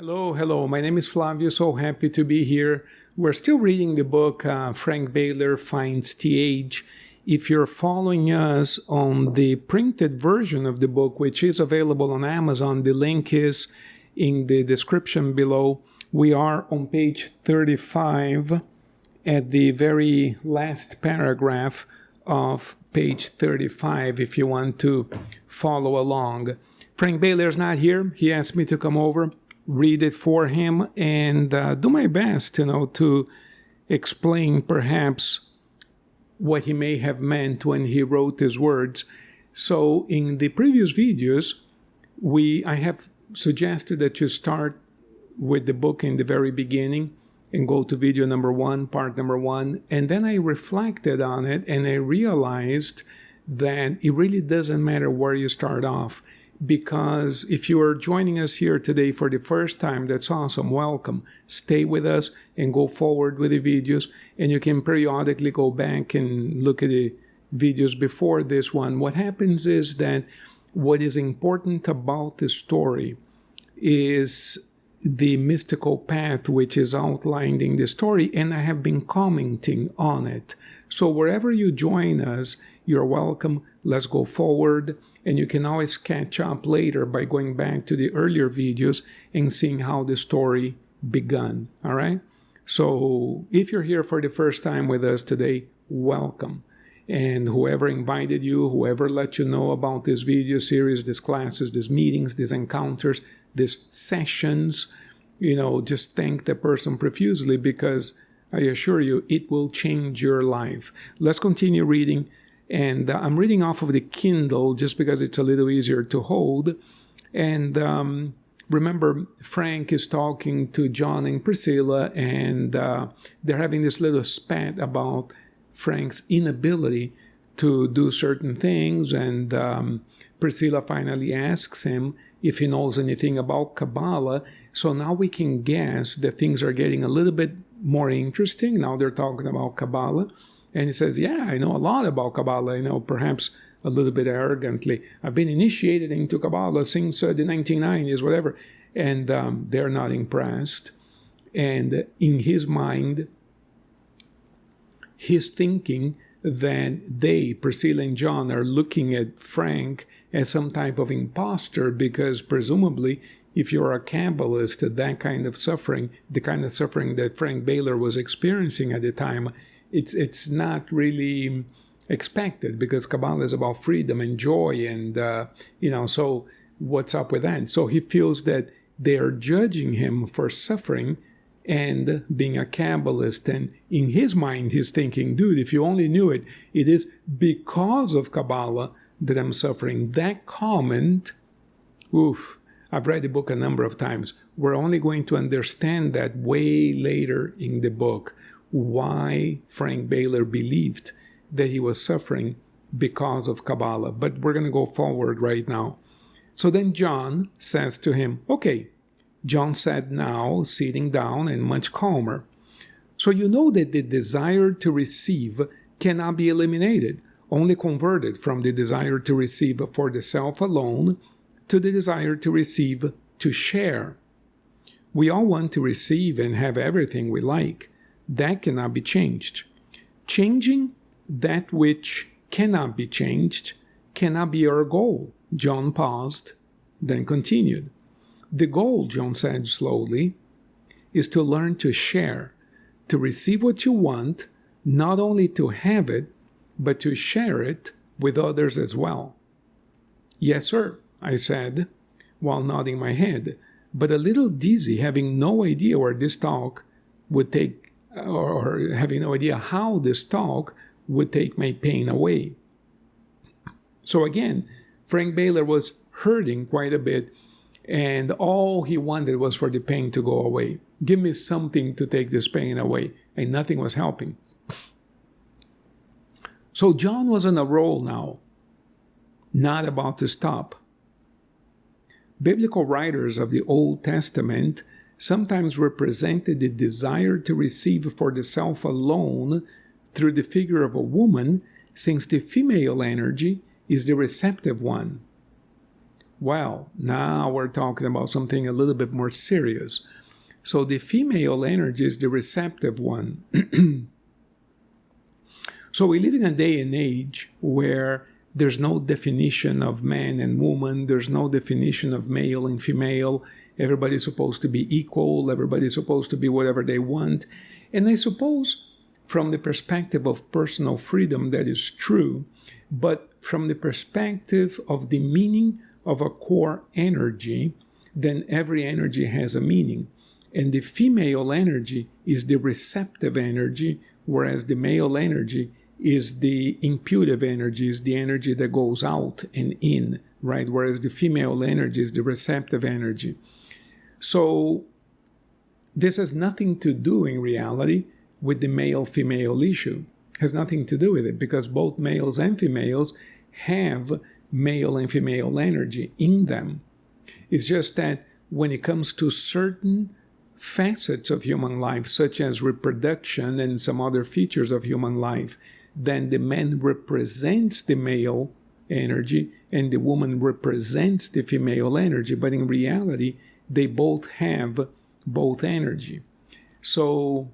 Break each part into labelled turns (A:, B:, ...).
A: Hello, hello. My name is Flavio. So happy to be here. We're still reading the book Frank Baler Finds T.H. If you're following us on the printed version of the book, which is available on Amazon, the link is in the description below. We are on page 35 at the very last paragraph of page 35 if you want to follow along. Frank Baler's not here. He asked me to come over, read it for him, and do my best, to explain perhaps what he may have meant when he wrote his words. So in the previous videos, I have suggested that you start with the book in the very beginning and go to video number 1, part number 1. And then I reflected on it and I realized that it really doesn't matter where you start off. Because if you are joining us here today for the first time, that's awesome. Welcome. Stay with us and go forward with the videos. And you can periodically go back and look at the videos before this one. What happens is that what is important about the story is the mystical path which is outlined in the story, and I have been commenting on it. So wherever you join us, you're welcome. Let's go forward. And you can always catch up later by going back to the earlier videos and seeing how the story began. All right? So if you're here for the first time with us today, welcome. And whoever invited you, whoever let you know about this video series, these classes, these meetings, these encounters, these sessions, just thank the person profusely, because I assure you it will change your life. Let's continue reading. And I'm reading off of the Kindle just because it's a little easier to hold. And remember, Frank is talking to John and Priscilla, and they're having this little spat about Frank's inability to do certain things. And Priscilla finally asks him if he knows anything about Kabbalah. So now we can guess that things are getting a little bit more interesting. Now they're talking about Kabbalah. And he says, yeah, I know a lot about Kabbalah, perhaps a little bit arrogantly. I've been initiated into Kabbalah since the 1990s, whatever. And they're not impressed. And in his mind, he's thinking that Priscilla and John, are looking at Frank as some type of imposter, because presumably, if you're a Kabbalist, that kind of suffering, the kind of suffering that Frank Baler was experiencing at the time, it's not really expected, because Kabbalah is about freedom and joy, and so what's up with that? So he feels that they are judging him for suffering and being a Kabbalist, and in his mind he's thinking, dude, if you only knew it, it is because of Kabbalah that I'm suffering. That comment, oof, I've read the book a number of times. We're only going to understand that way later in the book, why Frank Baler believed that he was suffering because of Kabbalah. But we're going to go forward right now. So then John says to him, okay. John said now, sitting down and much calmer. So you know that the desire to receive cannot be eliminated, only converted from the desire to receive for the self alone to the desire to receive to share. We all want to receive and have everything we like. That cannot be changed. Changing that which cannot be changed cannot be our goal. John paused, then continued. The goal, John said slowly, is to learn to share, to receive what you want, not only to have it, but to share it with others as well. Yes, sir, I said, while nodding my head, but a little dizzy, having no idea where this talk would take, or having no idea how this talk would take my pain away. So again, Frank Baler was hurting quite a bit, and all he wanted was for the pain to go away. Give me something to take this pain away, and nothing was helping. So John was on a roll now, not about to stop. Biblical writers of the Old Testament sometimes represented the desire to receive for the self alone through the figure of a woman, since the female energy is the receptive one. Well, now we're talking about something a little bit more serious. So the female energy is the receptive one. So we live in a day and age where there's no definition of man and woman. There's no definition of male and female. Everybody's supposed to be equal. Everybody's supposed to be whatever they want. And I suppose from the perspective of personal freedom, that is true. But from the perspective of the meaning of a core energy, then every energy has a meaning. And the female energy is the receptive energy, whereas the male energy is the intuitive energy, is the energy that goes out and in, right? Whereas the female energy is the receptive energy. So this has nothing to do in reality with the male-female issue. It has nothing to do with it, because both males and females have male and female energy in them. It's just that when it comes to certain facets of human life, such as reproduction and some other features of human life, then the man represents the male energy and the woman represents the female energy. But in reality, they both have both energy. So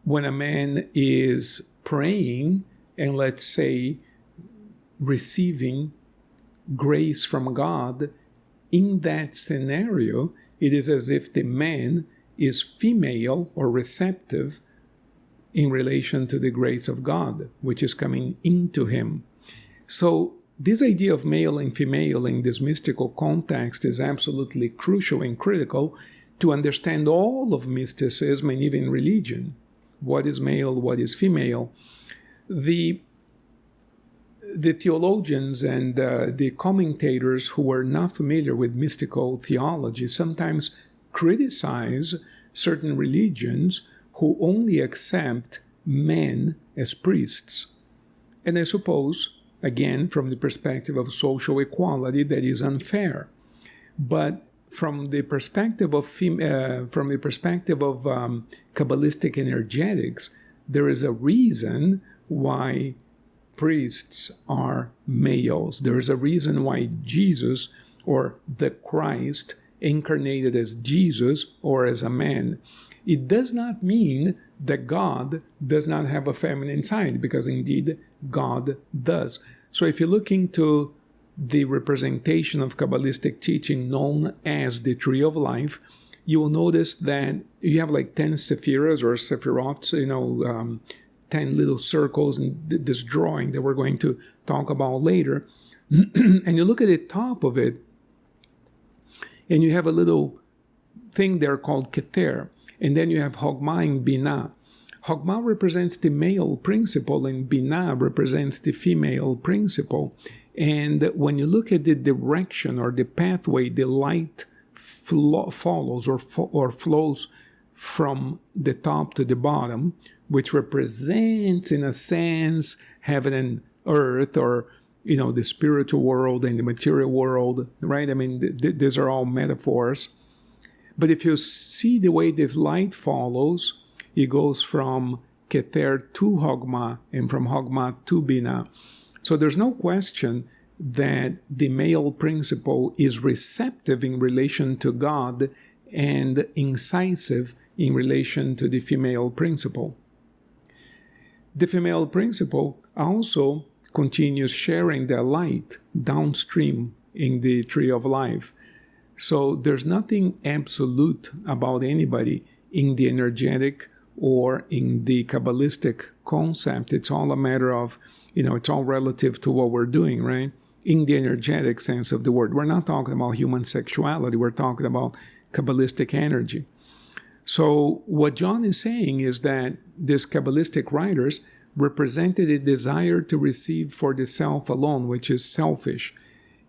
A: when a man is praying and, let's say, receiving grace from God, in that scenario, it is as if the man is female or receptive in relation to the grace of God, which is coming into him. So this idea of male and female in this mystical context is absolutely crucial and critical to understand all of mysticism and even religion. What is male, what is female? The theologians and the commentators who are not familiar with mystical theology sometimes criticize certain religions who only accept men as priests. And I suppose, again, from the perspective of social equality, that is unfair. But from the perspective of Kabbalistic energetics, there is a reason why priests are males. There is a reason why Jesus, or the Christ, incarnated as Jesus or as a man. It does not mean that God does not have a feminine side, because indeed God does. So if you look into the representation of Kabbalistic teaching known as the Tree of Life, you will notice that you have like 10 sephiras or sephirots, 10 little circles in this drawing that we're going to talk about later. And you look at the top of it, and you have a little thing there called Keter. And then you have Hogma and Binah. Hogma represents the male principle, and Binah represents the female principle. And when you look at the direction or the pathway, the light follows or flows from the top to the bottom, which represents, in a sense, heaven and earth, or the spiritual world and the material world, right? I mean, these are all metaphors. But if you see the way the light follows, it goes from Keter to Hogma and from Hogma to Binah. So there's no question that the male principle is receptive in relation to God and incisive in relation to the female principle. The female principle also continues sharing their light downstream in the Tree of Life. So there's nothing absolute about anybody in the energetic or in the Kabbalistic concept. It's all a matter of, it's all relative to what we're doing, right? In the energetic sense of the word. We're not talking about human sexuality. We're talking about Kabbalistic energy. So what John is saying is that these Kabbalistic writers represented a desire to receive for the self alone, which is selfish.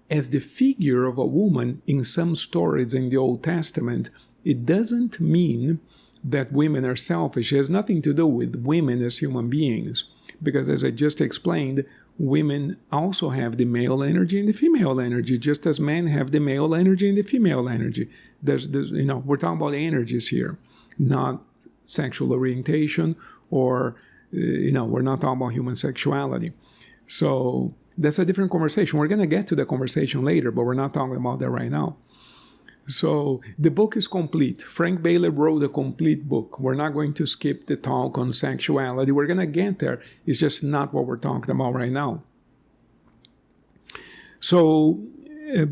A: As the figure of a woman in some stories in the Old Testament, it doesn't mean that women are selfish. It has nothing to do with women as human beings. Because as I just explained, women also have the male energy and the female energy, just as men have the male energy and the female energy. We're talking about energies here, not sexual orientation or, we're not talking about human sexuality. So That's a different conversation. We're going to get to the conversation later, but we're not talking about that right now. So the book is complete. Frank Baler wrote a complete book. We're not going to skip the talk on sexuality. We're going to get there. It's just not what we're talking about right now. So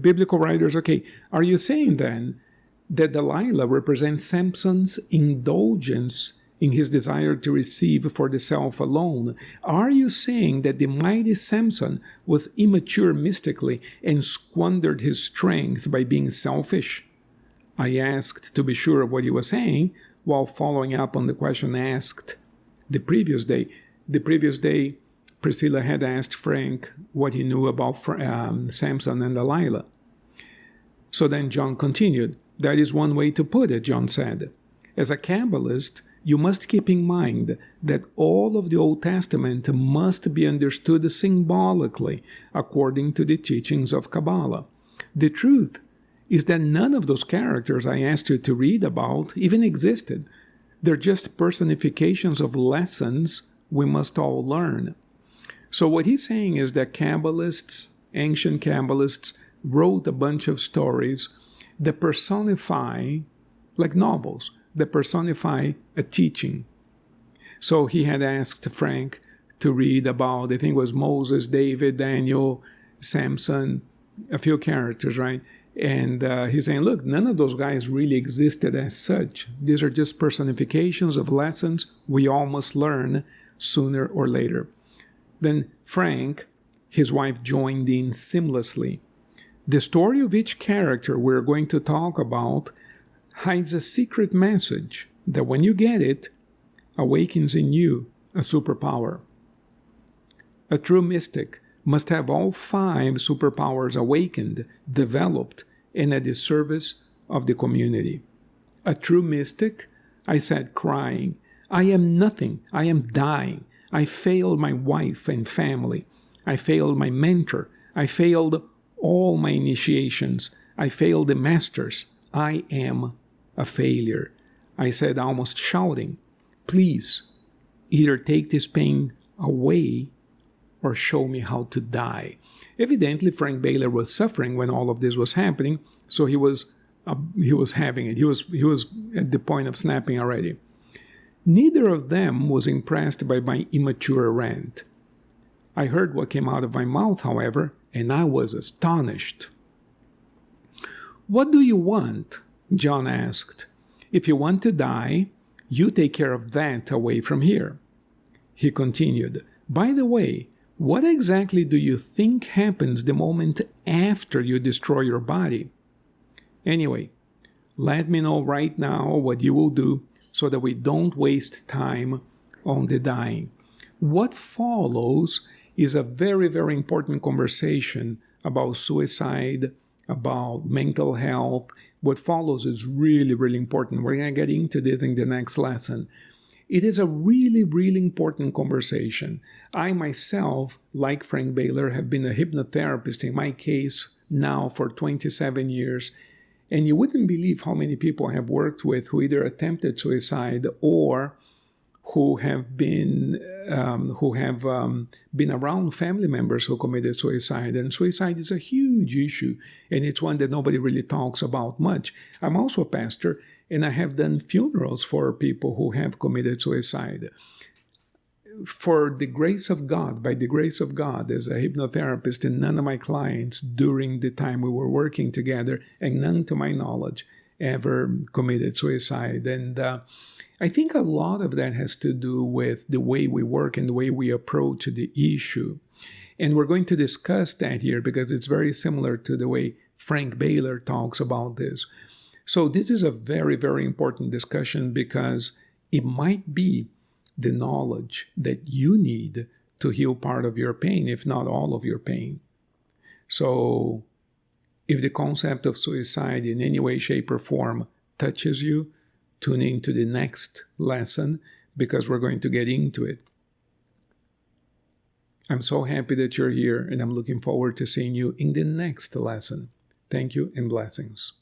A: biblical writers, okay, are you saying then that Delilah represents Samson's indulgence in his desire to receive for the self alone? Are you saying that the mighty Samson was immature mystically and squandered his strength by being selfish? I asked to be sure of what he was saying, while following up on the question asked the previous day. The previous day, Priscilla had asked Frank what he knew about Samson and Delilah. So then John continued. That is one way to put it, John said. As a Kabbalist, you must keep in mind that all of the Old Testament must be understood symbolically according to the teachings of Kabbalah. The truth is that none of those characters I asked you to read about even existed. They're just personifications of lessons we must all learn. So what he's saying is that Kabbalists, ancient Kabbalists, wrote a bunch of stories that personify, like novels, that personify a teaching. So he had asked Frank to read about, I think it was Moses, David, Daniel, Samson, a few characters, right? And he's saying, look, none of those guys really existed as such. These are just personifications of lessons we all must learn sooner or later. Then Frank, his wife, joined in seamlessly. The story of each character we're going to talk about hides a secret message that when you get it, awakens in you a superpower. A true mystic must have all 5 superpowers awakened, developed, and at the service of the community. A true mystic, I said, crying, I am nothing, I am dying. I failed my wife and family. I failed my mentor. I failed all my initiations. I failed the masters. I am a failure. I said, almost shouting, please, either take this pain away or show me how to die. Evidently, Frank Baler was suffering when all of this was happening, so he was having it. He was at the point of snapping already. Neither of them was impressed by my immature rant. I heard what came out of my mouth, however, and I was astonished. What do you want? John asked. If you want to die, you take care of that away from here. He continued, by the way, what exactly do you think happens the moment after you destroy your body? Anyway, let me know right now what you will do so that we don't waste time on the dying. What follows is a very, very important conversation about suicide, about mental health. What follows is really, really important. We're going to get into this in the next lesson. It is a really, really important conversation. I myself, like Frank Baler, have been a hypnotherapist in my case now for 27 years. And you wouldn't believe how many people I have worked with who either attempted suicide or who have been around family members who committed suicide. And suicide is a huge issue, and it's one that nobody really talks about much. I'm also a pastor, and I have done funerals for people who have committed suicide. For the grace of God, by the grace of God, as a hypnotherapist, and none of my clients during the time we were working together, and none to my knowledge, ever committed suicide. And I think a lot of that has to do with the way we work and the way we approach the issue. And we're going to discuss that here because it's very similar to the way Frank Baler talks about this. So this is a very, very important discussion because it might be the knowledge that you need to heal part of your pain, if not all of your pain. So if the concept of suicide in any way, shape, or form touches you, tune in to the next lesson because we're going to get into it. I'm so happy that you're here, and I'm looking forward to seeing you in the next lesson. Thank you and blessings.